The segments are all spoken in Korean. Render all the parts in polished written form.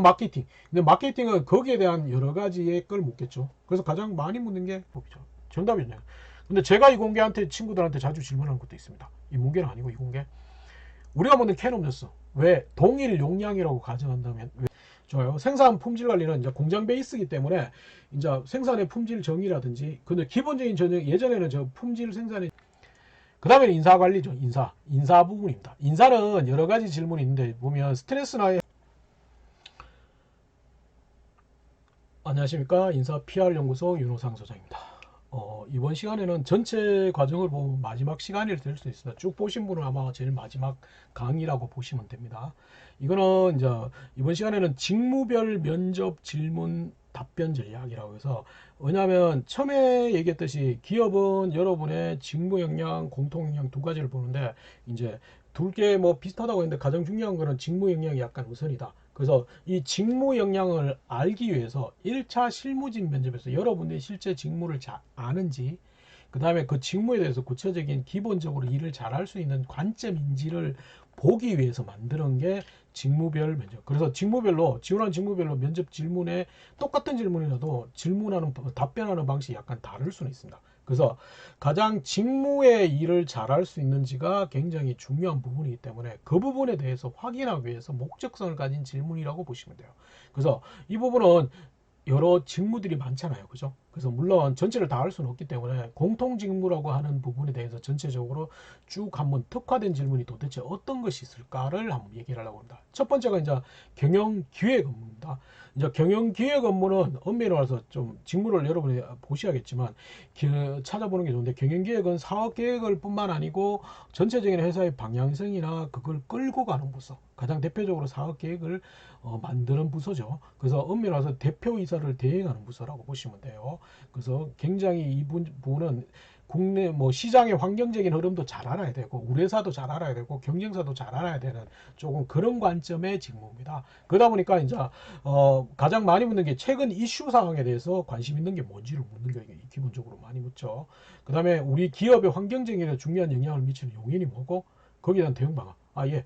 마케팅. 근데 마케팅은 거기에 대한 여러 가지의 걸 묻겠죠. 그래서 가장 많이 묻는 게 법이죠. 정답이냐. 근데 제가 이공계한테 친구들한테 자주 질문하는 것도 있습니다. 이공계는 아니고 이공계. 우리가 먹는 캔음료수 왜 동일 용량이라고 가정한다면 왜? 좋아요. 생산 품질 관리는 이제 공장 베이스이기 때문에 이제 생산의 품질 정의라든지 근데 기본적인 전형 예전에는 저 품질 생산의 그 다음에 인사 관리죠. 인사 부분입니다. 인사는 여러 가지 질문이 있는데 보면 스트레스나 안녕하십니까 인사 PR 연구소 윤호상 소장입니다. 이번 시간에는 전체 과정을 보면 마지막 시간이 될 수 있습니다. 쭉 보신 분은 아마 제일 마지막 강의라고 보시면 됩니다. 이거는 이제 이번 시간에는 직무별 면접 질문 답변 전략이라고 해서 왜냐하면 처음에 얘기했듯이 기업은 여러분의 직무 역량, 공통 역량 두 가지를 보는데 이제 둘 게 뭐 비슷하다고 했는데 가장 중요한 거는 직무 역량이 약간 우선이다. 그래서 이 직무 역량을 알기 위해서 1차 실무진 면접에서 여러분의 실제 직무를 잘 아는지 그 다음에 그 직무에 대해서 구체적인 기본적으로 일을 잘할 수 있는 관점인지를 보기 위해서 만드는 게 직무별 면접. 그래서 직무별로 지원한 직무별로 면접 질문에 똑같은 질문이라도 질문하는 답변하는 방식이 약간 다를 수는 있습니다. 그래서 가장 직무의 일을 잘할 수 있는지가 굉장히 중요한 부분이기 때문에 그 부분에 대해서 확인하기 위해서 목적성을 가진 질문이라고 보시면 돼요. 그래서 이 부분은 여러 직무들이 많잖아요. 그죠? 그래서 물론 전체를 다 할 수는 없기 때문에 공통 직무라고 하는 부분에 대해서 전체적으로 쭉 한번 특화된 질문이 도대체 어떤 것이 있을까를 한번 얘기를 하려고 합니다. 첫 번째가 이제 경영 기획 업무입니다. 이제 경영 기획 업무는 엄밀히 말해서 좀 직무를 여러분이 보셔야겠지만 찾아보는 게 좋은데 경영 기획은 사업 계획을 뿐만 아니고 전체적인 회사의 방향성이나 그걸 끌고 가는 부서. 가장 대표적으로 사업 계획을 만드는 부서죠. 그래서 엄밀히 말해서 대표이사를 대행하는 부서라고 보시면 돼요. 그래서 굉장히 이 부분은 국내 뭐 시장의 환경적인 흐름도 잘 알아야 되고 우리 회사도 잘 알아야 되고 경쟁사도 잘 알아야 되는 조금 그런 관점의 직무입니다. 그러다 보니까 이제 가장 많이 묻는 게 최근 이슈 사항에 대해서 관심 있는 게 뭔지를 묻는 게 기본적으로 많이 묻죠. 그 다음에 우리 기업의 환경적인 중요한 영향을 미치는 요인이 뭐고 거기에 대한 대응 방안. 예.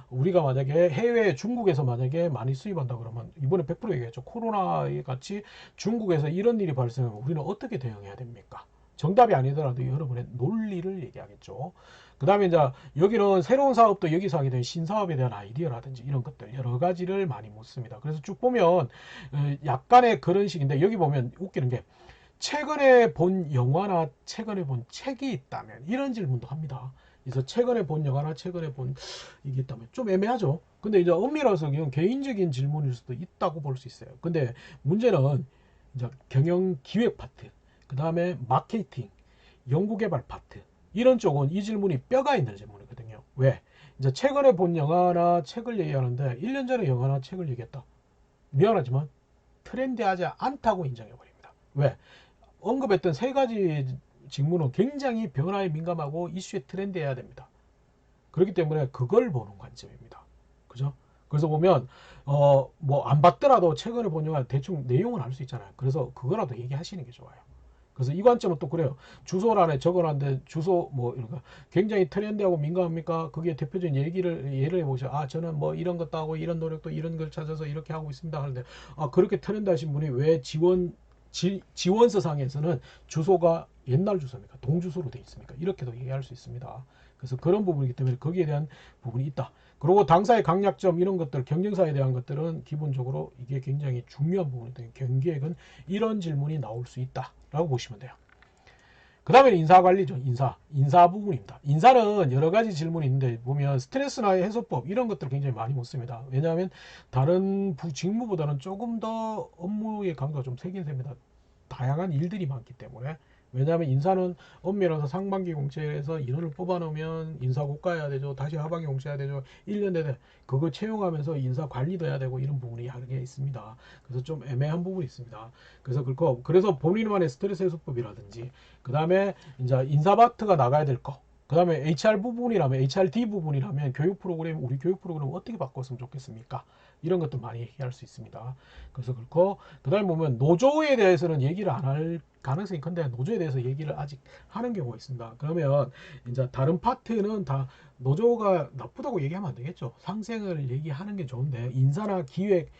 우리가 만약에 해외 중국에서 만약에 많이 수입한다 그러면 이번에 100% 얘기했죠. 코로나 같이 중국에서 이런 일이 발생하면 우리는 어떻게 대응해야 됩니까? 정답이 아니더라도 여러분의 논리를 얘기하겠죠. 그 다음에 이제 여기는 새로운 사업도 여기서 하게 된 신사업에 대한 아이디어라든지 이런 것들 여러 가지를 많이 묻습니다. 그래서 쭉 보면 약간의 그런 식인데 여기 보면 웃기는 게 최근에 본 영화나 최근에 본 책이 있다면 이런 질문도 합니다. 그래서 최근에 본 영화나 최근에 본 이게 있다면 좀 애매하죠. 근데 이제 엄밀해서 그냥 개인적인 질문일 수도 있다고 볼 수 있어요. 근데 문제는 이제 경영 기획 파트, 그 다음에 마케팅, 연구개발 파트 이런 쪽은 이 질문이 뼈가 있는 질문이거든요. 왜? 이제 최근에 본 영화나 책을 얘기하는데 1년 전에 영화나 책을 얘기했다. 미안하지만 트렌디하지 않다고 인정해버립니다. 왜? 언급했던 세 가지 직무는 굉장히 변화에 민감하고 이슈에 트렌드해야 됩니다. 그렇기 때문에 그걸 보는 관점입니다. 그죠? 그래서 보면 뭐 안 봤더라도 최근에 본 영화 대충 내용은 알 수 있잖아요. 그래서 그거라도 얘기하시는 게 좋아요. 그래서 이 관점은 또 그래요. 주소란에 적어놨는데 주소 뭐 이런 거 굉장히 트렌디하고 민감합니까? 그게 대표적인 예를 해보죠. 저는 뭐 이런 것도 하고 이런 노력도 이런 걸 찾아서 이렇게 하고 있습니다. 하는데 그렇게 트렌드하신 분이 왜 지원서 상에서는 주소가 옛날 주소입니까? 동주소로 되어 있습니까? 이렇게도 얘기할 수 있습니다. 그래서 그런 부분이기 때문에 거기에 대한 부분이 있다. 그리고 당사의 강약점 이런 것들 경쟁사에 대한 것들은 기본적으로 이게 굉장히 중요한 부분이다. 경계획은 이런 질문이 나올 수 있다라고 보시면 돼요. 그 다음에 인사 관리죠. 인사 부분입니다. 인사는 여러 가지 질문이 있는데 보면 스트레스나 해소법 이런 것들 굉장히 많이 묻습니다. 왜냐하면 다른 직무보다는 조금 더 업무의 강도가 좀 세긴 됩니다. 다양한 일들이 많기 때문에. 왜냐하면 인사는 엄밀해서 상반기 공채에서 인원을 뽑아놓으면 인사고과해야 되죠. 다시 하반기 공채해야 되죠. 1년 내내 그거 채용하면서 인사 관리도 해야 되고 이런 부분이 여러 개 있습니다. 그래서 좀 애매한 부분이 있습니다. 그래서 본인만의 스트레스 해소법이라든지 그 다음에 이제 인사바트가 나가야 될 거. 그 다음에 HR 부분이라면 HRD 부분이라면 교육 프로그램 우리 교육 프로그램 어떻게 바꿨으면 좋겠습니까? 이런 것도 많이 얘기할 수 있습니다. 그래서 그렇고 그다음에 보면 노조에 대해서는 얘기를 안 할 가능성이 큰데 노조에 대해서 얘기를 아직 하는 경우가 있습니다. 그러면 이제 다른 파트는 다 노조가 나쁘다고 얘기하면 안 되겠죠. 상생을 얘기하는 게 좋은데 인사나 기획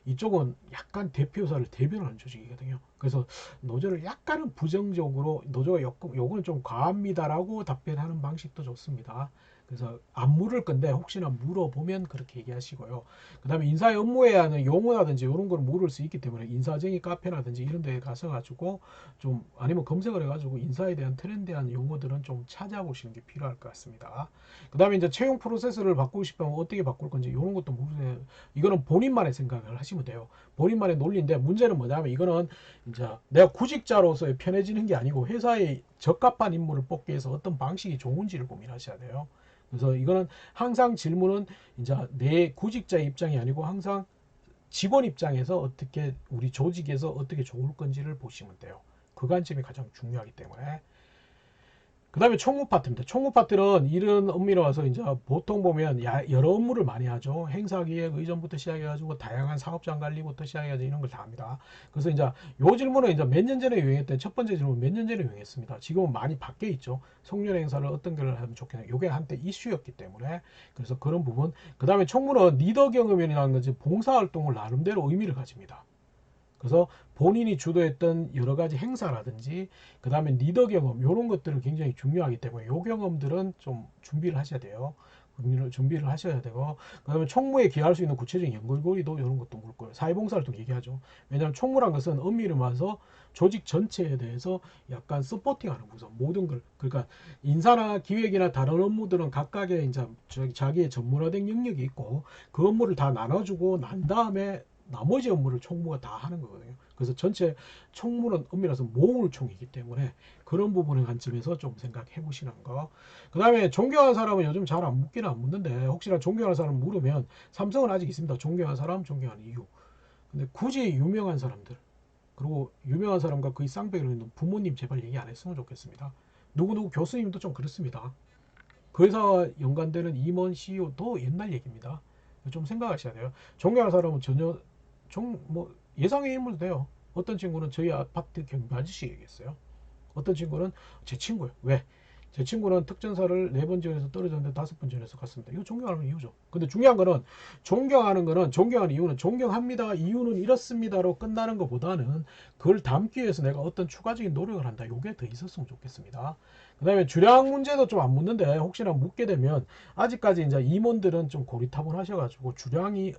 이쪽은 약간 대표사를 대변하는 조직이거든요. 그래서 노조를 약간은 부정적으로 노조가 요거는 좀 과합니다라고 답변하는 방식도 좋습니다. 그래서 안 물을 건데 혹시나 물어보면 그렇게 얘기하시고요. 그 다음에 인사의 업무에 하는 용어라든지 이런 걸 물을 수 있기 때문에 인사정의 카페라든지 이런 데 가서 가지고 좀 아니면 검색을 해가지고 인사에 대한 트렌드에 대한 용어들은 좀 찾아보시는 게 필요할 것 같습니다. 그 다음에 이제 채용 프로세스를 바꾸고 싶으면 어떻게 바꿀 건지 이런 것도 물으세요. 이거는 본인만의 생각을 하시면 돼요. 본인만의 논리인데 문제는 뭐냐면 이거는 이제 내가 구직자로서 편해지는 게 아니고 회사에 적합한 인물을 뽑기 위해서 어떤 방식이 좋은지를 고민하셔야 돼요. 그래서 이거는 항상 질문은 이제 내 구직자의 입장이 아니고 항상 직원 입장에서 어떻게 우리 조직에서 어떻게 좋을 건지를 보시면 돼요. 그 관점이 가장 중요하기 때문에 그 다음에 총무 파트입니다. 총무 파트는 이런 업무로 와서 이제 보통 보면 여러 업무를 많이 하죠. 행사기획, 의전부터 시작해가지고 다양한 사업장 관리부터 시작해가지고 이런 걸 다 합니다. 그래서 이제 요 질문은 이제 몇 년 전에 유행했던 첫 번째 질문 몇 년 전에 유행했습니다. 지금은 많이 바뀌어 있죠. 송년 행사를 어떤 걸 하면 좋겠냐. 요게 한때 이슈였기 때문에 그래서 그런 부분. 그 다음에 총무는 리더 경험이라는 것이 봉사활동을 나름대로 의미를 가집니다. 그래서 본인이 주도했던 여러 가지 행사라든지 그 다음에 리더 경험 이런 것들은 굉장히 중요하기 때문에 이 경험들은 좀 준비를 하셔야 돼요. 준비를 하셔야 되고 그 다음에 총무에 기여할 수 있는 구체적인 연결고리도 이런 것도 물 거예요. 사회봉사활동 얘기하죠. 왜냐하면 총무란 것은 엄밀히 말해서 조직 전체에 대해서 약간 서포팅하는 부서 모든 걸 그러니까 인사나 기획이나 다른 업무들은 각각의 이제 자기의 전문화된 영역이 있고 그 업무를 다 나눠주고 난 다음에 나머지 업무를 총무가 다 하는 거거든요. 그래서 전체 총무는 엄밀해서 모을 총이기 때문에 그런 부분의 관점에서 좀 생각해 보시는 거. 그 다음에 존경하는 사람은 요즘 잘 안 묻기는 안 묻는데 혹시나 존경하는 사람 물으면 삼성은 아직 있습니다. 존경하는 사람, 존경하는 이유. 근데 굳이 유명한 사람들 그리고 유명한 사람과 거의 쌍벽을 있는 부모님 제발 얘기 안 했으면 좋겠습니다. 누구누구 교수님도 좀 그렇습니다. 그 회사와 연관되는 임원, CEO도 옛날 얘기입니다. 좀 생각하셔야 돼요. 존경하는 사람은 전혀 뭐 예상의 인물도 돼요. 어떤 친구는 저희 아파트 경비 아저씨 얘기했어요. 어떤 친구는 제 친구예요. 왜? 제 친구는 특전사를 4번 지원해서 떨어졌는데 5번 지원해서 갔습니다. 이거 존경하는 이유죠. 근데 중요한 거는 존경하는 이유는 존경합니다. 이유는 이렇습니다로 끝나는 것보다는 그걸 담기 위해서 내가 어떤 추가적인 노력을 한다. 이게 더 있었으면 좋겠습니다. 그 다음에 주량 문제도 좀 안 묻는데 혹시나 묻게 되면 아직까지 이제 임원들은 좀 고리타분하셔가지고 주량이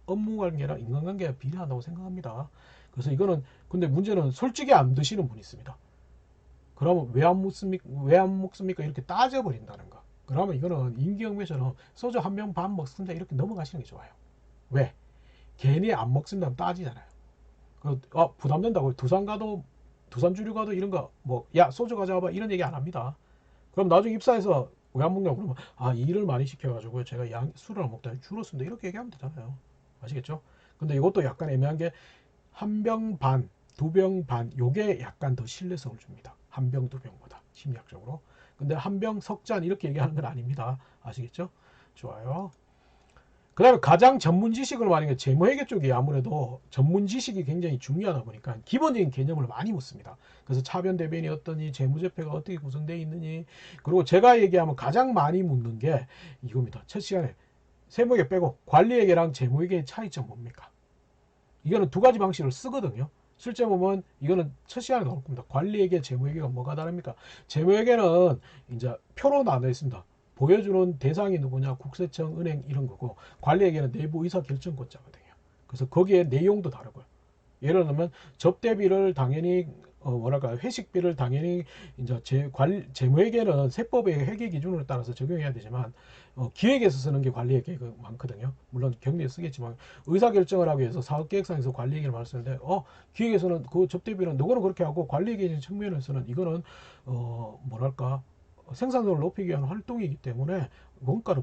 업무 관계랑 인간관계가 비례한다고 생각합니다. 그래서 이거는 근데 문제는 솔직히 안 드시는 분이 있습니다. 그러면 왜 안 묻습니까? 왜 안 먹습니까? 이렇게 따져버린다는 거. 그러면 이거는 임기응변처럼 소주 한 병 반 먹습니다. 이렇게 넘어가시는 게 좋아요. 왜? 괜히 안 먹습니다. 따지잖아요. 부담된다고 두산 주류 가도 이런 거 뭐 야 소주 가져와봐 이런 얘기 안 합니다. 그럼 나중에 입사해서 왜 안 먹냐고 그러면 일을 많이 시켜가지고 제가 술을 안 먹다 줄었습니다. 이렇게 얘기하면 되잖아요. 아시겠죠? 근데 이것도 약간 애매한 게 한 병 반, 두 병 반, 요게 약간 더 신뢰성을 줍니다. 한 병, 두 병보다 심리학적으로. 근데 한 병, 석 잔 이렇게 얘기하는 건 아닙니다. 아시겠죠? 좋아요. 그 다음에 가장 전문 지식을 말하는 게 재무회계 쪽이 아무래도 전문 지식이 굉장히 중요하다 보니까 기본적인 개념을 많이 묻습니다. 그래서 차변 대변이 어떠니, 재무제표가 어떻게 구성되어 있느니, 그리고 제가 얘기하면 가장 많이 묻는 게 이겁니다. 첫 시간에 세무회계 빼고 관리회계랑 재무회계의 차이점 뭡니까? 이거는 두 가지 방식을 쓰거든요. 실제 보면 이거는 첫 시간에 나올 겁니다. 관리회계, 재무회계가 뭐가 다릅니까? 재무회계는 이제 표로 나눠 있습니다. 보여주는 대상이 누구냐, 국세청, 은행 이런 거고 관리회계는 내부 의사결정권자거든요. 그래서 거기에 내용도 다르고요. 예를 들면 접대비를 당연히 뭐랄까 회식비를 당연히 이제 재무회계는 세법의 회계 기준을 따라서 적용해야 되지만 기획에서 쓰는 게 관리회계가 많거든요. 물론 경리에 쓰겠지만 의사결정을 하기 위해서 사업계획상에서 관리회계를 많이 쓰는데 기획에서는 그 접대비는 너거는 그렇게 하고 관리회계 측면에서는 이거는 뭐랄까 생산성을 높이기 위한 활동이기 때문에 원가로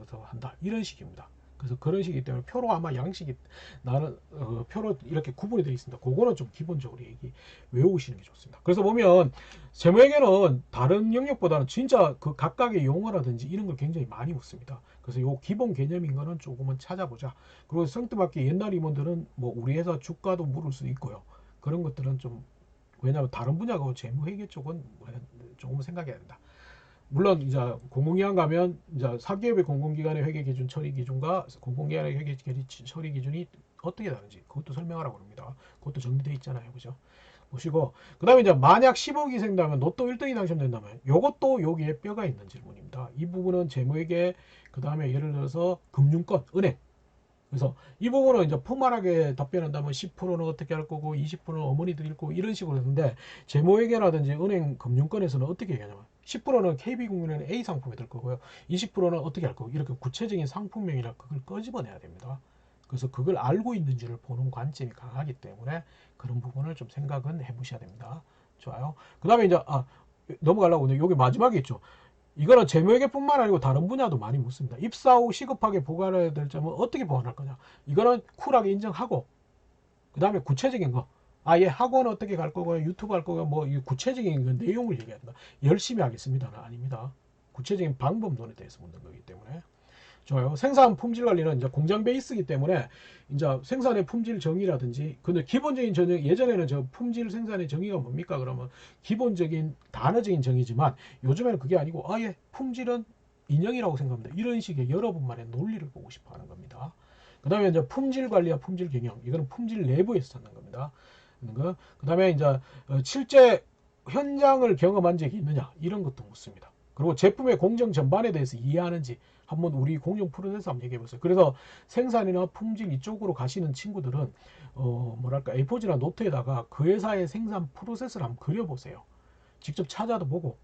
더 한다 이런 식입니다. 그래서 그런 식이기 때문에 표로 아마 양식이 나는 표로 이렇게 구분이 되어 있습니다. 그거는 좀 기본적으로 외우시는 게 좋습니다. 그래서 보면 재무회계는 다른 영역보다는 진짜 그 각각의 용어라든지 이런 걸 굉장히 많이 묻습니다. 그래서 요 기본 개념인 거는 조금은 찾아보자. 그리고 생뚱맞게 옛날 임원들은 뭐 우리 회사 주가도 물을 수 있고요. 그런 것들은 좀 왜냐하면 다른 분야고 재무회계 쪽은 조금 생각해야 된다. 물론 이제 공공기관 가면 이제 사기업의 공공기관의 회계 기준 처리 기준과 공공기관의 회계 처리 기준이 어떻게 다른지 그것도 설명하라고 합니다. 그것도 정리되어 있잖아요, 그죠? 보시고 그다음에 이제 만약 10억이 생다면 로또 1등이 당첨된다면 요것도 여기에 뼈가 있는 질문입니다. 이 부분은 재무회계 그다음에 예를 들어서 금융권, 은행 그래서 이 부분은 이제 포멀하게 답변한다면 10%는 어떻게 할 거고 20%는 어머니들이 읽고 이런 식으로 했는데 재무회계라든지 은행 금융권에서는 어떻게 얘기하냐면 10%는 KB국민은행 A 상품이 될 거고요. 20%는 어떻게 할 거고 이렇게 구체적인 상품명이라 그걸 끄집어내야 됩니다. 그래서 그걸 알고 있는지를 보는 관점이 강하기 때문에 그런 부분을 좀 생각은 해보셔야 됩니다. 좋아요. 그 다음에 이제 넘어가려고 하는데 여기 마지막에 있죠. 이거는 재무회계뿐만 아니고 다른 분야도 많이 묻습니다. 입사 후 시급하게 보관해야 될 점은 어떻게 보관할 거냐. 이거는 쿨하게 인정하고 그 다음에 구체적인 거. 예, 학원 어떻게 갈 거고요. 유튜브 할 거고요. 뭐 구체적인 그 내용을 얘기해야 된다. 열심히 하겠습니다는 아닙니다. 구체적인 방법론에 대해서 묻는 거기 때문에. 좋아요. 생산 품질 관리는 이제 공장 베이스이기 때문에 이제 생산의 품질 정의라든지 근데 기본적인 정의 예전에는 저 품질 생산의 정의가 뭡니까? 그러면 기본적인 단어적인 정의지만 요즘에는 그게 아니고 아예 품질은 인형이라고 생각합니다. 이런 식의 여러분만의 논리를 보고 싶어 하는 겁니다. 그 다음에 이제 품질 관리와 품질 경영 이거는 품질 내부에서 찾는 겁니다. 그 다음에 이제 실제 현장을 경험한 적이 있느냐 이런 것도 묻습니다. 그리고 제품의 공정 전반에 대해서 이해하는지 한번 우리 공정 프로세스 한번 얘기해 보세요. 그래서 생산이나 품질 이쪽으로 가시는 친구들은 뭐랄까 A4지나 노트에다가 그 회사의 생산 프로세스를 한번 그려보세요. 직접 찾아도 보고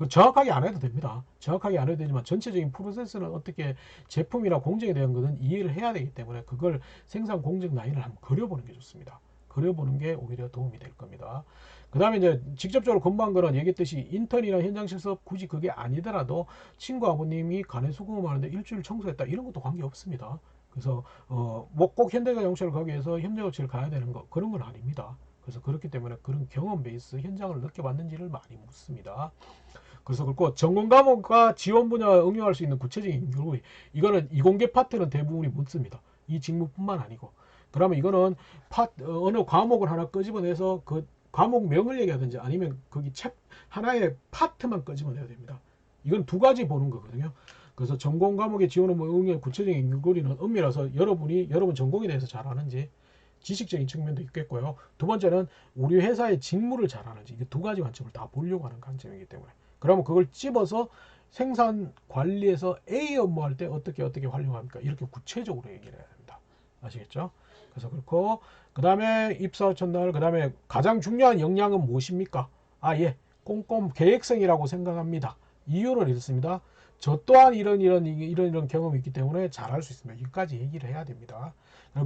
정확하게 안 해도 됩니다. 정확하게 안 해도 되지만 전체적인 프로세스는 어떻게 제품이나 공정에 대한 것은 이해를 해야 되기 때문에 그걸 생산 공정 라인을 한번 그려보는 게 좋습니다. 그려보는 게 오히려 도움이 될 겁니다. 그 다음에 이제 직접적으로 금방 그런 얘기했듯이 인턴이나 현장 실습 굳이 그게 아니더라도 친구 아버님이 간에 수공업하는데 일주일 청소했다 이런 것도 관계없습니다. 그래서 뭐 꼭 현대가정처를 가기 위해서 협력업체를 가야 되는 거 그런 건 아닙니다. 그래서 그렇기 때문에 그런 경험 베이스 현장을 느껴봤는지를 많이 묻습니다. 그래서 그렇고 전공 과목과 지원 분야 응용할 수 있는 구체적인 경우 이거는 이공계 파트는 대부분이 묻습니다. 이 직무뿐만 아니고 그러면 이거는 어느 과목을 하나 끄집어내서 그 과목명을 얘기하든지 아니면 거기 책 하나의 파트만 끄집어내야 됩니다. 이건 두 가지 보는 거거든요. 그래서 전공 과목의 지원은 뭐 응용 구체적인 연구리는 은밀해서 여러분 전공에 대해서 잘 아는지 지식적인 측면도 있겠고요. 두 번째는 우리 회사의 직무를 잘 아는지 이게 두 가지 관점을 다 보려고 하는 관점이기 때문에 그러면 그걸 집어서 생산 관리에서 A 업무할 때 어떻게 활용합니까? 이렇게 구체적으로 얘기를 해야 됩니다. 아시겠죠? 그래서 그렇고 그 다음에 입사 첫날 그 다음에 가장 중요한 역량은 무엇입니까? 예, 꼼꼼 계획성이라고 생각합니다. 이유는 이렇습니다. 저 또한 이런 경험이 있기 때문에 잘할 수 있습니다. 여기까지 얘기를 해야 됩니다.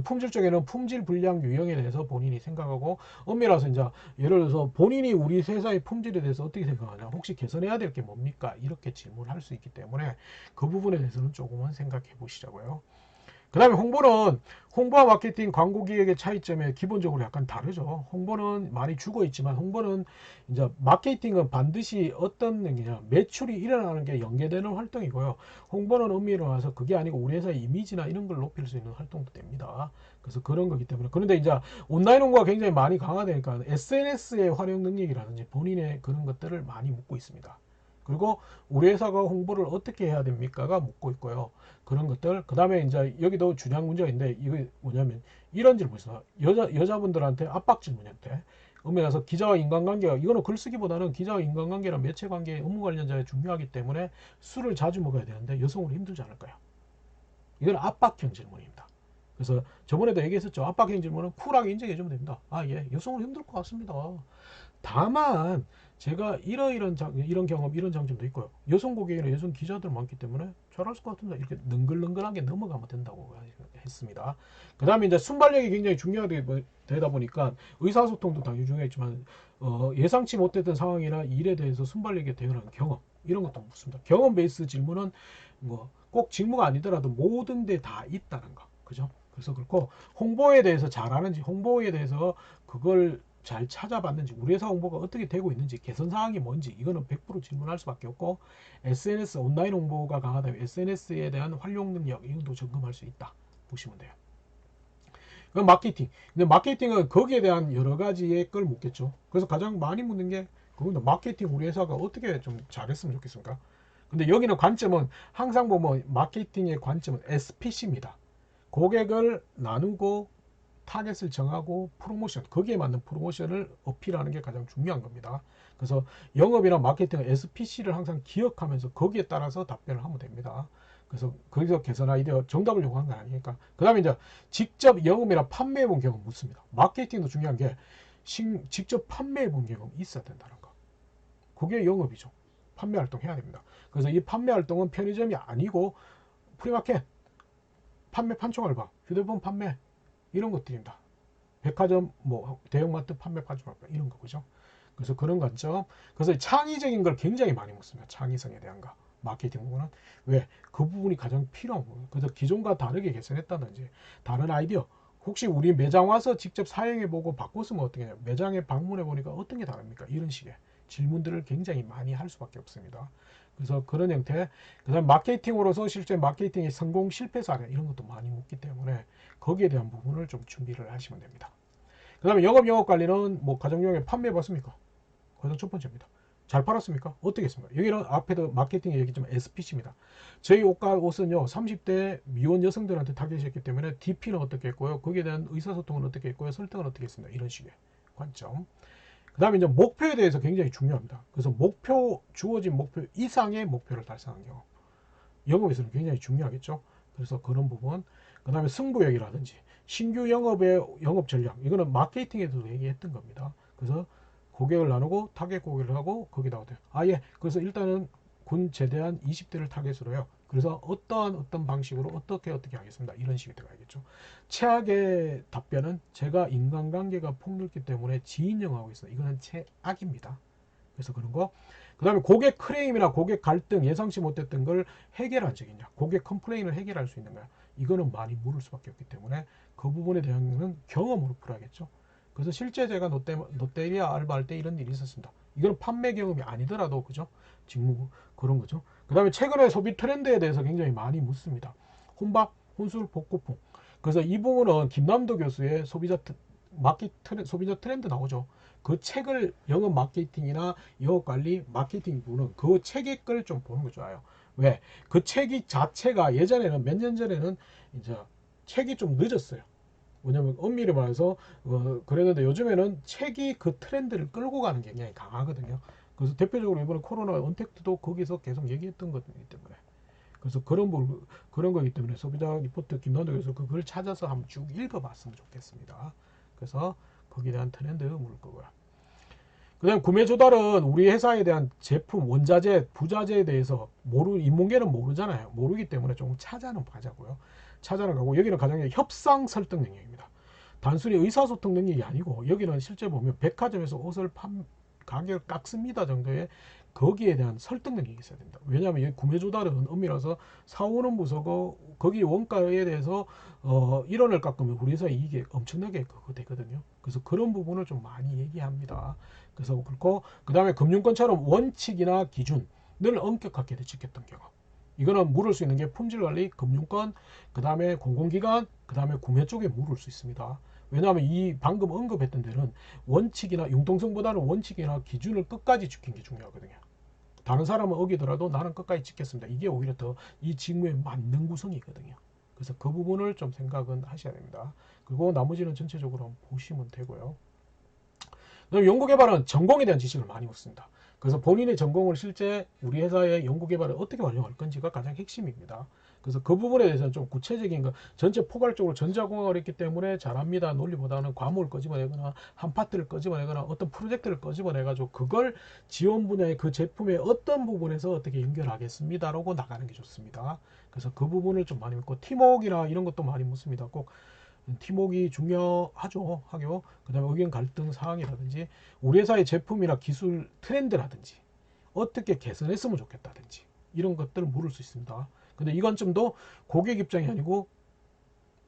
품질 쪽에는 품질 불량 유형에 대해서 본인이 생각하고 엄밀해서 이제 예를 들어서 본인이 우리 회사의 품질에 대해서 어떻게 생각하냐 혹시 개선해야 될 게 뭡니까 이렇게 질문할 수 있기 때문에 그 부분에 대해서는 조금은 생각해 보시자고요. 그 다음에 홍보는 홍보와 마케팅, 광고 기획의 차이점에 기본적으로 약간 다르죠. 홍보는 많이 죽어 있지만 홍보는 이제 마케팅은 반드시 어떤 얘기냐 매출이 일어나는 게 연계되는 활동이고요. 홍보는 의미로 와서 그게 아니고 우리 회사의 이미지나 이런 걸 높일 수 있는 활동도 됩니다. 그래서 그런 거기 때문에 그런데 이제 온라인 홍보가 굉장히 많이 강화되니까 SNS의 활용 능력이라든지 본인의 그런 것들을 많이 묻고 있습니다. 그리고 우리 회사가 홍보를 어떻게 해야 됩니까가 묻고 있고요. 그런 것들. 그 다음에 이제 여기도 중요한 문제가 있는데 이거 뭐냐면 이런 질문이 있어요. 여자분들한테 압박 질문한테 음면에서 기자와 인간관계가 이거는 글쓰기보다는 기자와 인간관계랑 매체관계 업무 관련자에 중요하기 때문에 술을 자주 먹어야 되는데 여성은 힘들지 않을까요? 이건 압박형 질문입니다. 그래서 저번에도 얘기했었죠. 압박형 질문은 쿨하게 인정해주면 됩니다. 예, 여성은 힘들 것 같습니다. 다만 제가 이런 경험 이런 장점도 있고요. 여성 고객이나 여성 기자들 많기 때문에 잘할 것 같은데 이렇게 능글능글하게 넘어가면 된다고 했습니다. 그 다음에 이제 순발력이 굉장히 중요하다 보니까 의사소통도 당연히 중요했지만 예상치 못했던 상황이나 일에 대해서 순발력이 대응하는 경험 이런 것도 묻습니다. 경험 베이스 질문은 뭐 꼭 직무가 아니더라도 모든 데 다 있다는 거. 그죠? 그래서 그렇고 홍보에 대해서 잘하는지, 홍보에 대해서 그걸 잘 찾아봤는지, 우리 회사 홍보가 어떻게 되고 있는지, 개선 사항이 뭔지, 이거는 100% 질문할 수밖에 없고, SNS 온라인 홍보가 강하다면 SNS에 대한 활용 능력, 이것도 점검할 수 있다 보시면 돼요. 그럼 마케팅. 근데 마케팅은 거기에 대한 여러 가지의 걸 묻겠죠. 그래서 가장 많이 묻는 게 그겁니다. 마케팅 우리 회사가 어떻게 좀 잘했으면 좋겠습니까? 근데 여기는 관점은 항상 보면 마케팅의 관점은 SPC입니다. 고객을 나누고 타겟을 정하고 프로모션, 거기에 맞는 프로모션을 어필하는 게 가장 중요한 겁니다. 그래서 영업이나 마케팅은 SPC를 항상 기억하면서 거기에 따라서 답변을 하면 됩니다. 그래서 거기서 개선 아이디어 정답을 요구하는 건 아니니까. 그 다음에 이제 직접 영업이나 판매해 본 경험 묻습니다. 마케팅도 중요한 게 직접 판매해 본 경험이 있어야 된다는 거. 그게 영업이죠. 판매 활동 해야 됩니다. 그래서 이 판매 활동은 편의점이 아니고 프리마켓, 판매 판촉 알바, 휴대폰 판매, 이런 것들입니다. 백화점, 뭐 대형마트 판매 판촉 알바, 이런 거 그죠? 그래서 그런 관점. 그래서 창의적인 걸 굉장히 많이 묻습니다. 창의성에 대한 거. 마케팅 부분은 왜? 그 부분이 가장 필요한 거예요. 그래서 기존과 다르게 개선했다든지 다른 아이디어. 혹시 우리 매장 와서 직접 사용해보고 바꿨으면 어떻게 해요? 매장에 방문해보니까 어떤 게 다릅니까? 이런 식의 질문들을 굉장히 많이 할 수밖에 없습니다. 그래서 그런 형태. 그 다음 마케팅으로서 실제 마케팅의 성공 실패 사례 이런 것도 많이 묻기 때문에 거기에 대한 부분을 좀 준비를 하시면 됩니다. 그 다음에 영업관리는 뭐 가정용에 판매해 봤습니까? 가장 첫 번째입니다. 잘 팔았습니까? 어떻게 했습니까? 여기는 앞에도 마케팅의 얘기지만 SPC입니다. 저희 옷은요 30대 미혼 여성들한테 타겟이었기 때문에 DP는 어떻게 했고요, 거기에 대한 의사소통은 어떻게 했고요, 설득은 어떻게 했습니다. 이런 식의 관점. 그 다음에 이제 목표에 대해서 굉장히 중요합니다. 그래서 주어진 목표 이상의 목표를 달성한 경우, 영업에서는 굉장히 중요하겠죠. 그래서 그런 부분. 그 다음에 승부욕이라든지 신규 영업의 영업 전략, 이거는 마케팅에서도 얘기했던 겁니다. 그래서 고객을 나누고 타겟 고객을 하고 거기다가 아예 그래서 일단은 군 제대한 20대를 타겟으로 해요. 그래서 어떤 방식으로 어떻게 하겠습니다. 이런 식이 들어가겠죠. 최악의 답변은 제가 인간관계가 폭넓기 때문에 지인형하고 있어요. 이거는 최악입니다. 그래서 그런 거. 그 다음에 고객 크레임이나 고객 갈등, 예상치 못했던 걸 해결한 적이 있냐, 고객 컴플레인을 해결할 수 있는 거야, 이거는 많이 물을 수밖에 없기 때문에 그 부분에 대한 경험으로 풀어야겠죠. 그래서 실제 제가 롯데리아 알바할 때 이런 일이 있었습니다. 이건 판매 경험이 아니더라도 그죠, 직무 그런 거죠. 그 다음에 최근에 소비 트렌드에 대해서 굉장히 많이 묻습니다. 혼밥, 혼술, 복고풍. 그래서 이 부분은 김남도 교수의 소비자 트렌드 나오죠. 그 책을 영업 마케팅이나 영업 관리 마케팅 부분은 그 책의 걸 좀 보는 거 좋아요. 왜? 그 책이 자체가 예전에는 몇 년 전에는 이제 책이 좀 늦었어요. 왜냐면 엄밀히 말해서 그랬는데 요즘에는 책이 그 트렌드를 끌고 가는 게 굉장히 강하거든요. 그래서 대표적으로 이번에 코로나 언택트도 거기서 계속 얘기했던 것이기 때문에, 그래서 그런 거기 때문에 소비자 리포트 김남도 교수 그걸 찾아서 한번 쭉 읽어봤으면 좋겠습니다. 그래서 거기에 대한 트렌드 물 거고요. 그 다음 구매 조달은 우리 회사에 대한 제품, 원자재, 부자재에 대해서 인문계는 모르잖아요. 모르기 때문에 조금 찾아는 가자고요. 찾아는 가고, 여기는 가장 협상 설득 능력입니다. 단순히 의사소통 능력이 아니고, 여기는 실제 보면 백화점에서 옷을 가격 깎습니다 정도의 거기에 대한 설득 능력이 있어야 된다. 왜냐하면 여기 구매 조달은 엄밀해서 사오는 부서고 거기 원가에 대해서 1원을 깎으면 우리 회사 이익이 엄청나게 그거 되거든요. 그래서 그런 부분을 좀 많이 얘기합니다. 그래서 그렇고, 그 다음에 금융권처럼 원칙이나 기준을 엄격하게 지켰던 경우, 이거는 물을 수 있는 게 품질관리, 금융권, 그 다음에 공공기관, 그 다음에 구매 쪽에 물을 수 있습니다. 왜냐하면 이 방금 언급했던 데는 원칙이나 융통성보다는 원칙이나 기준을 끝까지 지킨 게 중요하거든요. 다른 사람은 어기더라도 나는 끝까지 지켰습니다. 이게 오히려 더 이 직무에 맞는 구성이 있거든요. 그래서 그 부분을 좀 생각은 하셔야 됩니다. 그리고 나머지는 전체적으로 보시면 되고요. 그다음 연구개발은 전공에 대한 지식을 많이 묻습니다. 그래서 본인의 전공을 실제 우리 회사의 연구개발을 어떻게 활용할 건지가 가장 핵심입니다. 그래서 그 부분에 대해서는 좀 구체적인 거, 전체 포괄적으로 전자공학을 했기 때문에 잘합니다 논리보다는 과목을 끄집어내거나 한 파트를 끄집어내거나 어떤 프로젝트를 끄집어내가지고 그걸 지원 분야의 그 제품의 어떤 부분에서 어떻게 연결하겠습니다라고 나가는 게 좋습니다. 그래서 그 부분을 좀 많이 묻고, 팀워크나 이런 것도 많이 묻습니다. 꼭 팀워크가 중요하죠. 그 다음에 의견 갈등 사항이라든지 우리 회사의 제품이나 기술 트렌드라든지 어떻게 개선했으면 좋겠다든지 이런 것들을 물을 수 있습니다. 근데 이 관점도 고객 입장이 아니고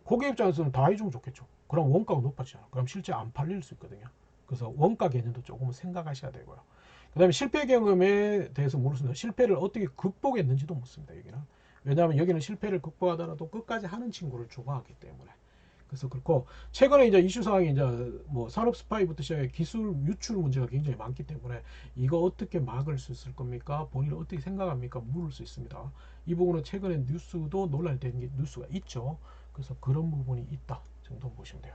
고객 입장에서는 다 해주면 좋겠죠. 그럼 원가가 높아지잖아. 그럼 실제 안 팔릴 수 있거든요. 그래서 원가 개념도 조금 생각하셔야 되고요. 그 다음에 실패 경험에 대해서 물었습니다. 실패를 어떻게 극복했는지도 묻습니다. 여기는. 왜냐하면 여기는 실패를 극복하더라도 끝까지 하는 친구를 좋아하기 때문에. 그래서 그렇고 최근에 이제 이슈 사항이 이제 뭐 산업 스파이부터 시작해 기술 유출 문제가 굉장히 많기 때문에 이거 어떻게 막을 수 있을 겁니까? 본인은 어떻게 생각합니까? 물을 수 있습니다. 이 부분은 최근에 뉴스도 논란이 되는 게 뉴스가 있죠. 그래서 그런 부분이 있다 정도 보시면 돼요.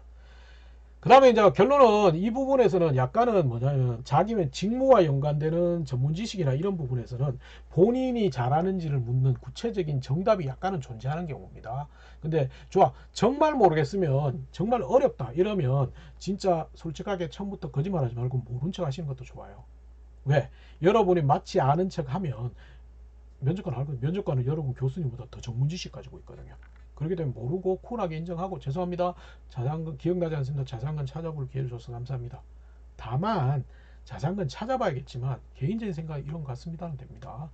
그 다음에 이제 결론은 이 부분에서는 약간은 뭐냐면 자기의 직무와 연관되는 전문 지식이나 이런 부분에서는 본인이 잘하는지를 묻는 구체적인 정답이 약간은 존재하는 경우입니다. 근데 좋아, 정말 모르겠으면 정말 어렵다 이러면 진짜 솔직하게 처음부터 거짓말하지 말고 모른 척 하시는 것도 좋아요. 왜? 여러분이 맞지 않은 척 하면 면접관은 여러분 교수님보다 더 전문 지식 가지고 있거든요. 그렇게 되면 모르고 쿨하게 인정하고 죄송합니다. 자세한 기억나지 않습니다. 자세한 건 찾아볼 기회를 줘서 감사합니다. 다만 자세한 건 찾아봐야겠지만 개인적인 생각 이런 것 같습니다는 됩니다.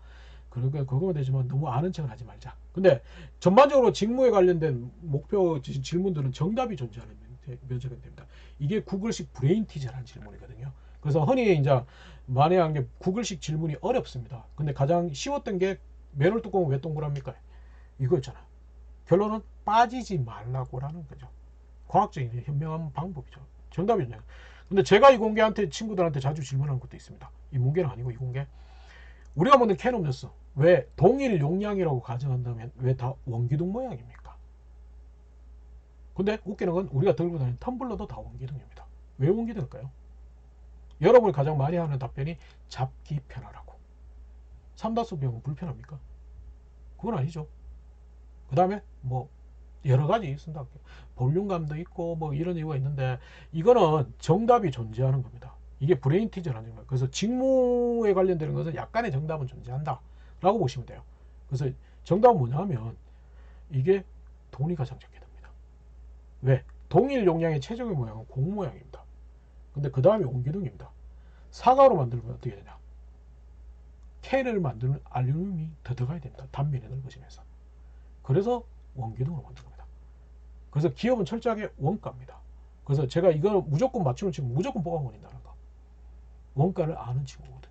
그러니까 그거면 되지만 너무 아는 척을 하지 말자. 근데 전반적으로 직무에 관련된 목표 질문들은 정답이 존재하는 면접이 됩니다. 이게 구글식 브레인 티저라는 질문이거든요. 그래서 흔히 이제 만약한 게 구글식 질문이 어렵습니다. 근데 가장 쉬웠던 게 맨홀 뚜껑은 왜 동그랍니까? 이거였잖아. 결론은 빠지지 말라고라는 거죠. 과학적인 현명한 방법이죠. 정답이죠. 근데 제가 이공계한테 친구들한테 자주 질문하는 것도 있습니다. 이 문계는 아니고 이공계. 우리가 먹는 캔 음료수 왜 동일 용량이라고 가정한다면 왜 다 원기둥 모양입니까? 근데 웃기는 건 우리가 들고 다니는 텀블러도 다 원기둥입니다. 왜 원기둥일까요? 여러분이 가장 많이 하는 답변이 잡기 편하라고. 삼다수 병은 불편합니까? 그건 아니죠. 그 다음에 뭐 여러 가지 있습니다. 볼륨감도 있고 뭐 이런 이유가 있는데 이거는 정답이 존재하는 겁니다. 이게 브레인 티저라는 거예요. 그래서 직무에 관련되는 것은 약간의 정답은 존재한다 라고 보시면 돼요. 그래서 정답은 뭐냐 하면 이게 돈이 가장 적게 듭니다. 왜? 동일 용량의 최적의 모양은 공 모양입니다. 근데 그 다음에 원기둥입니다. 사과로 만들면 어떻게 되냐? 캔을 만드는 알루미늄이 더 들어가야 됩니다. 단면에 넓어지면서. 그래서 원기둥으로 만든 겁니다. 그래서 기업은 철저하게 원가입니다. 그래서 제가 이걸 무조건 맞추는 친구 무조건 뽑아버린다는 거. 원가를 아는 친구거든요.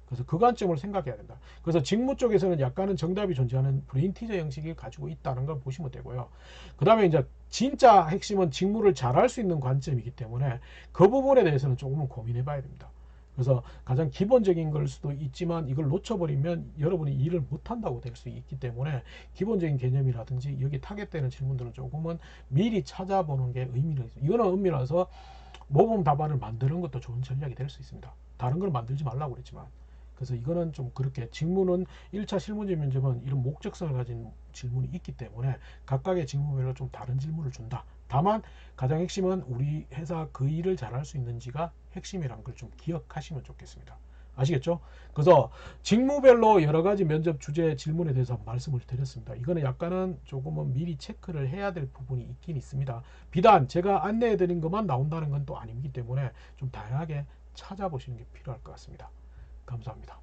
그래서 그 관점을 생각해야 된다. 그래서 직무 쪽에서는 약간은 정답이 존재하는 브레인 티저 형식을 가지고 있다는 걸 보시면 되고요. 그 다음에 이제 진짜 핵심은 직무를 잘할 수 있는 관점이기 때문에 그 부분에 대해서는 조금은 고민해 봐야 됩니다. 그래서 가장 기본적인 걸 수도 있지만 이걸 놓쳐버리면 여러분이 일을 못한다고 될 수 있기 때문에 기본적인 개념이라든지 여기 타겟되는 질문들은 조금은 미리 찾아보는 게 의미를 있습니다. 이거는 의미라서 모범 답안을 만드는 것도 좋은 전략이 될 수 있습니다. 다른 걸 만들지 말라고 그랬지만 그래서 이거는 좀 그렇게 직무는 1차 실무지 면접은 이런 목적성을 가진 질문이 있기 때문에 각각의 직무별로 좀 다른 질문을 준다. 다만 가장 핵심은 우리 회사 그 일을 잘할 수 있는지가 핵심이라는 걸 좀 기억하시면 좋겠습니다. 아시겠죠? 그래서 직무별로 여러 가지 면접 주제 질문에 대해서 말씀을 드렸습니다. 이거는 약간은 조금은 미리 체크를 해야 될 부분이 있긴 있습니다. 비단 제가 안내해 드린 것만 나온다는 건 또 아니기 때문에 좀 다양하게 찾아보시는 게 필요할 것 같습니다. 감사합니다.